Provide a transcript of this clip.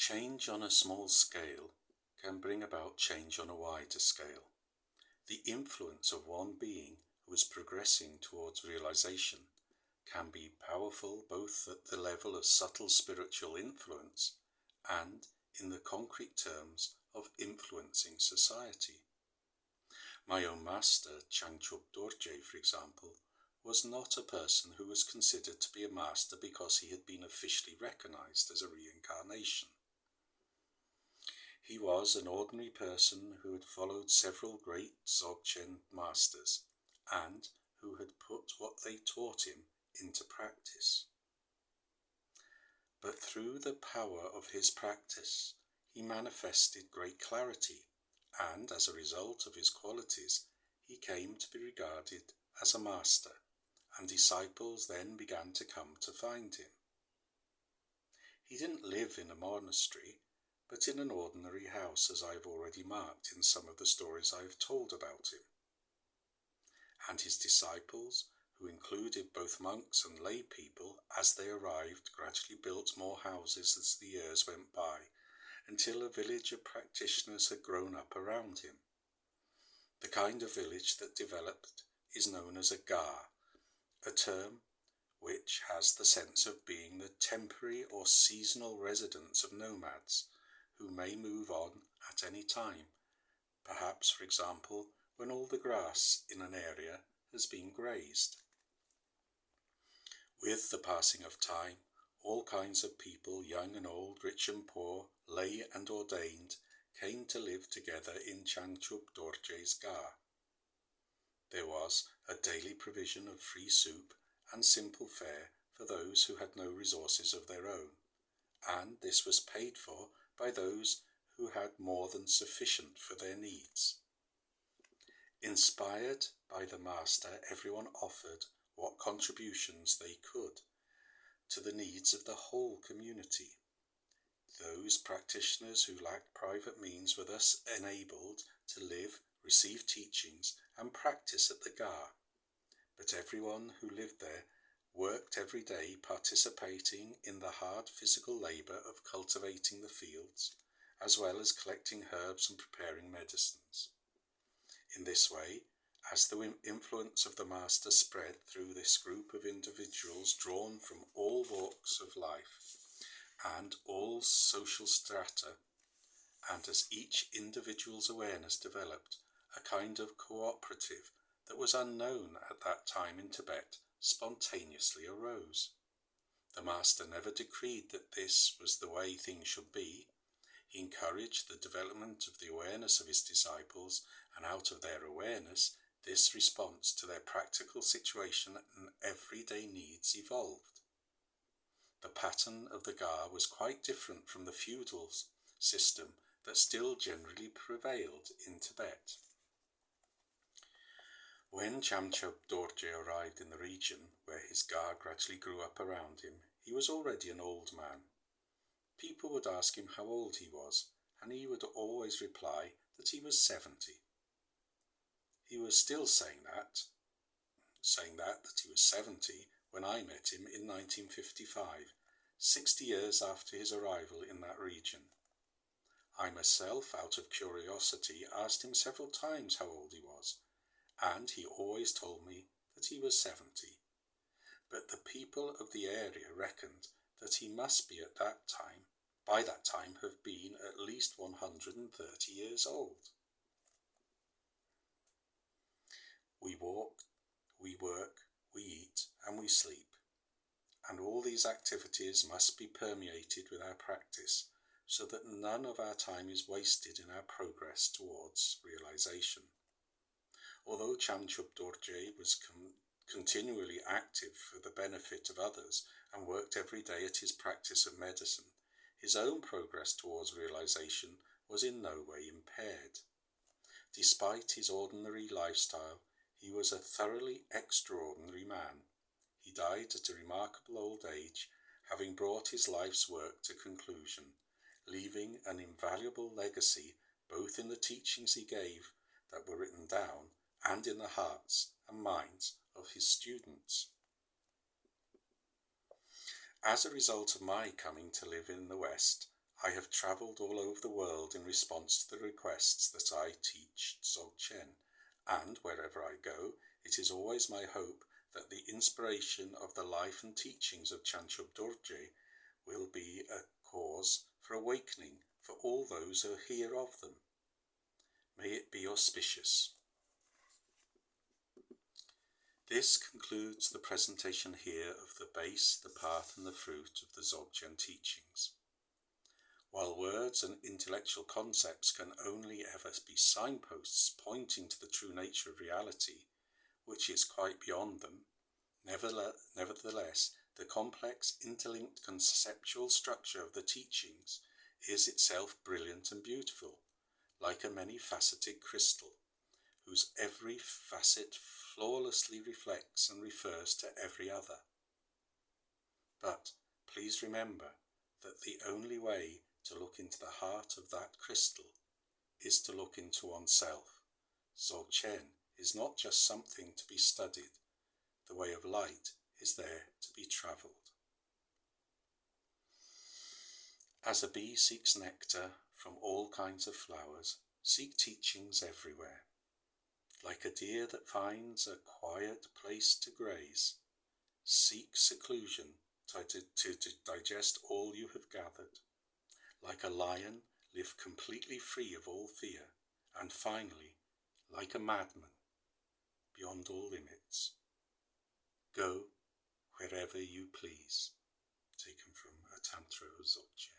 Change on a small scale can bring about change on a wider scale. The influence of one being who is progressing towards realization can be powerful both at the level of subtle spiritual influence and in the concrete terms of influencing society. My own master, Changchub Dorje, for example, was not a person who was considered to be a master because he had been officially recognized as a reincarnation. He was an ordinary person who had followed several great Dzogchen masters and who had put what they taught him into practice. But through the power of his practice, he manifested great clarity, and as a result of his qualities, he came to be regarded as a master, and disciples then began to come to find him. He didn't live in a monastery, but in an ordinary house, as I have already marked in some of the stories I have told about him. And his disciples, who included both monks and lay people, as they arrived, gradually built more houses as the years went by, until a village of practitioners had grown up around him. The kind of village that developed is known as a Gar, a term which has the sense of being the temporary or seasonal residence of nomads, who may move on at any time, perhaps, for example, when all the grass in an area has been grazed. With the passing of time, all kinds of people, young and old, rich and poor, lay and ordained, came to live together in Changchub Dorje's Gar. There was a daily provision of free soup and simple fare for those who had no resources of their own, and this was paid for by those who had more than sufficient for their needs. Inspired by the master, everyone offered what contributions they could to the needs of the whole community. Those practitioners who lacked private means were thus enabled to live, receive teachings, and practice at the Gar. But everyone who lived there worked every day, participating in the hard physical labour of cultivating the fields, as well as collecting herbs and preparing medicines. In this way, as the influence of the master spread through this group of individuals drawn from all walks of life and all social strata, and as each individual's awareness developed, a kind of cooperative that was unknown at that time in Tibet spontaneously arose. The master never decreed that this was the way things should be. He encouraged the development of the awareness of his disciples, and out of their awareness, this response to their practical situation and everyday needs evolved. The pattern of the Gar was quite different from the feudal system that still generally prevailed in Tibet. When Changchub Dorje arrived in the region where his Gar gradually grew up around him, he was already an old man. People would ask him how old he was, and he would always reply that he was 70. He was still saying that he was 70 when I met him in 1955, 60 years after his arrival in that region. I myself, out of curiosity, asked him several times how old he was, and he always told me that he was 70. But the people of the area reckoned that he must be by that time have been at least 130 years old. We walk, we work, we eat, and we sleep. And all these activities must be permeated with our practice, so that none of our time is wasted in our progress towards realization. Although Changchub Dorje was continually active for the benefit of others and worked every day at his practice of medicine, his own progress towards realization was in no way impaired. Despite his ordinary lifestyle, he was a thoroughly extraordinary man. He died at a remarkable old age, having brought his life's work to conclusion, leaving an invaluable legacy both in the teachings he gave that were written down and in the hearts and minds of his students. As a result of my coming to live in the West, I have travelled all over the world in response to the requests that I teach Dzogchen, and wherever I go, it is always my hope that the inspiration of the life and teachings of Chanchub Dorje will be a cause for awakening for all those who hear of them. May it be auspicious. This concludes the presentation here of the base, the path and the fruit of the Dzogchen teachings. While words and intellectual concepts can only ever be signposts pointing to the true nature of reality, which is quite beyond them, nevertheless, the complex, interlinked conceptual structure of the teachings is itself brilliant and beautiful, like a many-faceted crystal, whose every facet flawlessly reflects and refers to every other. But please remember that the only way to look into the heart of that crystal is to look into oneself. Dzogchen is not just something to be studied. The way of light is there to be travelled. As a bee seeks nectar from all kinds of flowers, seek teachings everywhere. Like a deer that finds a quiet place to graze, seek seclusion to digest all you have gathered. Like a lion, live completely free of all fear, and finally, like a madman, beyond all limits. Go wherever you please. Taken from a Tantra of Dzogchen.